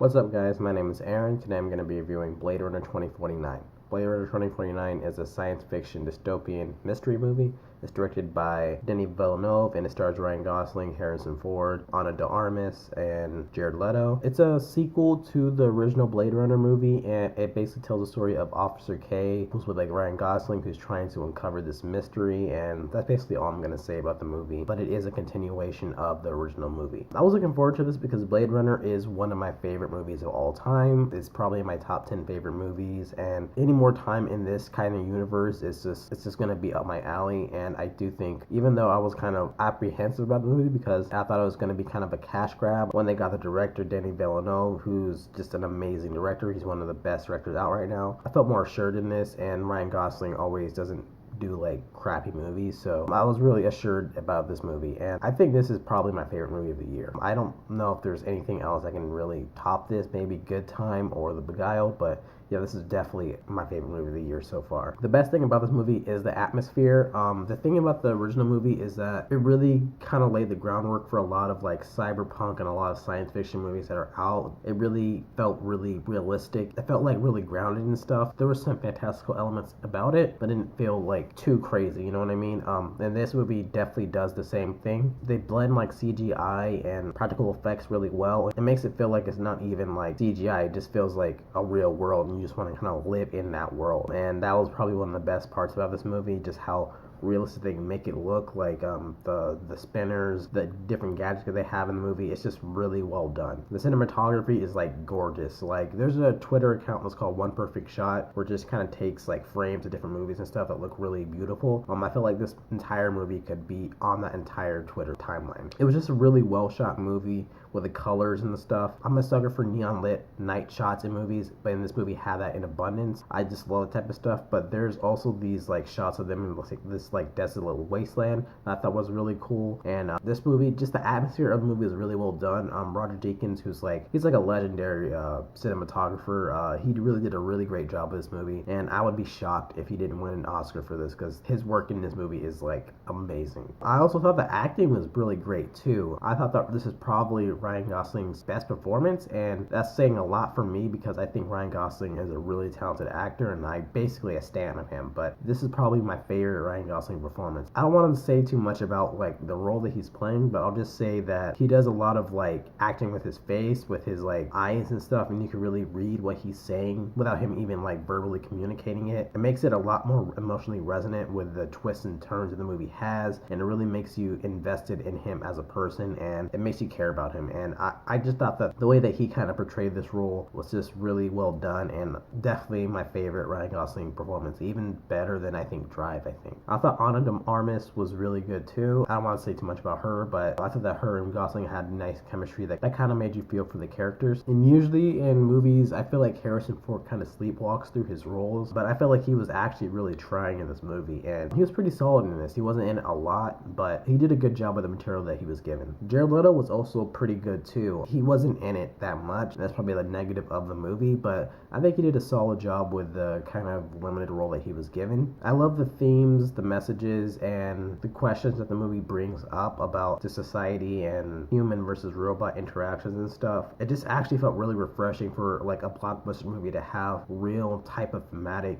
What's up, guys? My name is Aaron. Today I'm going to be reviewing Blade Runner 2049. Blade Runner 2049 is a science fiction dystopian mystery movie. It's directed by Denis Villeneuve and it stars Ryan Gosling, Harrison Ford, Ana de Armas, and Jared Leto. It's a sequel to the original Blade Runner movie, and it basically tells the story of Officer K, who's with Ryan Gosling, who's trying to uncover this mystery, and that's basically all I'm going to say about the movie. But it is a continuation of the original movie. I was looking forward to this because Blade Runner is one of my favorite movies of all time. It's probably my top 10 favorite movies, and any more time in this kind of universe it's just going to be up my alley. And I do think, even though I was kind of apprehensive about the movie because I thought it was going to be kind of a cash grab, when they got the director Denis Villeneuve, who's just an amazing director, he's one of the best directors out right now, I felt more assured in this. And Ryan Gosling always doesn't do crappy movies, so I was really assured about this movie, and I think this is probably my favorite movie of the year. I don't know if there's anything else that can really top this, maybe Good Time or The Beguiled, but yeah, this is definitely my favorite movie of the year so far. The best thing about this movie is the atmosphere. The thing about the original movie is that it really kind of laid the groundwork for a lot of cyberpunk and a lot of science fiction movies that are out. It really felt really realistic. It felt really grounded and stuff. There were some fantastical elements about it, but it didn't feel too crazy, you know what I mean? And this movie definitely does the same thing. They blend CGI and practical effects really well. It makes it feel like it's not even CGI. It just feels like a real world, and you just want to kind of live in that world. And that was probably one of the best parts about this movie, just how realistic they make it look. The spinners, the different gadgets that they have in the movie, it's just really well done. The cinematography is gorgeous. There's a Twitter account that's called One Perfect Shot, where it just kind of takes frames of different movies and stuff that look really beautiful. I feel like this entire movie could be on that entire Twitter timeline. It was just a really well shot movie with the colors and the stuff. I'm a sucker for neon lit night shots in movies, but in this movie had that in abundance. I just love that type of stuff. But there's also these shots of them in this desolate wasteland that I thought was really cool. And this movie, just the atmosphere of the movie is really well done. Roger Deakins, he's a legendary cinematographer. He really did a really great job with this movie, and I would be shocked if he didn't win an Oscar for this, because his work in this movie is amazing. I also thought the acting was really great too. I thought that this is probably Ryan Gosling's best performance, and that's saying a lot for me because I think Ryan Gosling is a really talented actor, and I basically a stan of him. But this is probably my favorite Ryan Gosling performance. I don't want to say too much about the role that he's playing, but I'll just say that he does a lot of acting with his face, with his eyes and stuff, and you can really read what he's saying without him even verbally communicating it. It makes it a lot more emotionally resonant with the twists and turns that the movie has, and it really makes you invested in him as a person, and it makes you care about him. And I just thought that the way that he kind of portrayed this role was just really well done, and definitely my favorite Ryan Gosling performance, even better than I think Drive. I thought Ana de Armas was really good too. I don't want to say too much about her, but I thought that her and Gosling had nice chemistry that kind of made you feel for the characters. And usually in movies, I feel like Harrison Ford kind of sleepwalks through his roles, but I felt like he was actually really trying in this movie, and he was pretty solid in this. He wasn't in it a lot, but he did a good job with the material that he was given. Jared Leto was also pretty good too. He wasn't in it that much. That's probably the negative of the movie, but I think he did a solid job with the kind of limited role that he was given. I love the themes, the messages, and the questions that the movie brings up about the society and human versus robot interactions and stuff. It just actually felt really refreshing for a blockbuster movie to have real type of thematic,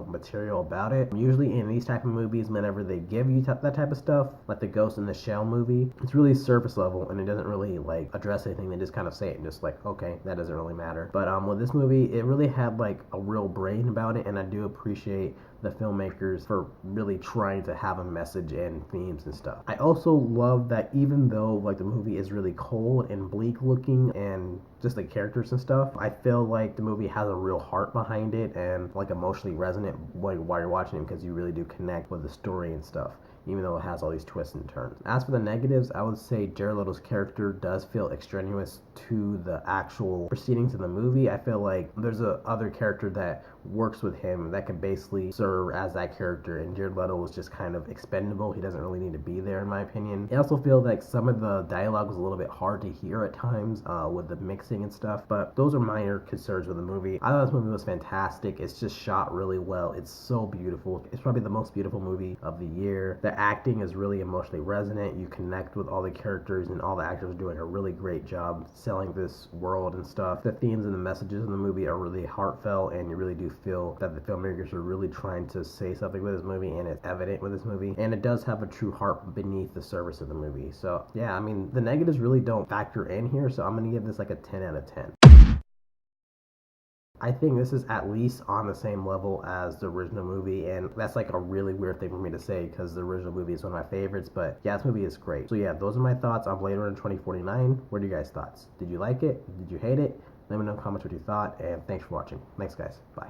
material about it. Usually in these type of movies, whenever they give you that type of stuff, like the Ghost in the Shell movie, it's really surface level and it doesn't really address anything. They just kind of say it and just okay, that doesn't really matter. But with this movie, it really had a real brain about it, and I do appreciate the filmmakers for really trying to have a message and themes and stuff. I also love that even though the movie is really cold and bleak looking and just the characters and stuff, I feel like the movie has a real heart behind it and emotionally resonant while you're watching it, because you really do connect with the story and stuff, even though it has all these twists and turns. As for the negatives, I would say Jared Leto's character does feel extraneous to the actual proceedings of the movie. I feel like there's a other character that works with him that can basically serve as that character, and Jared Leto was just kind of expendable. He doesn't really need to be there, in my opinion. I also feel like some of the dialogue was a little bit hard to hear at times with the mix climaxing and stuff, but those are minor concerns with the movie. I thought this movie was fantastic. It's just shot really well. It's so beautiful. It's probably the most beautiful movie of the year. The acting is really emotionally resonant. You connect with all the characters, and all the actors are doing a really great job selling this world and stuff. The themes and the messages in the movie are really heartfelt, and you really do feel that the filmmakers are really trying to say something with this movie, and it's evident with this movie. And it does have a true heart beneath the surface of the movie. So yeah, I mean, the negatives really don't factor in here, so I'm gonna give this like a 10 out of 10. I think this is at least on the same level as the original movie, and that's like a really weird thing for me to say because the original movie is one of my favorites, but yeah, this movie is great. So yeah, those are my thoughts on Blade Runner 2049. What are you guys' thoughts? Did you like it? Did you hate it? Let me know in the comments what you thought, and thanks for watching. Thanks, guys. Bye.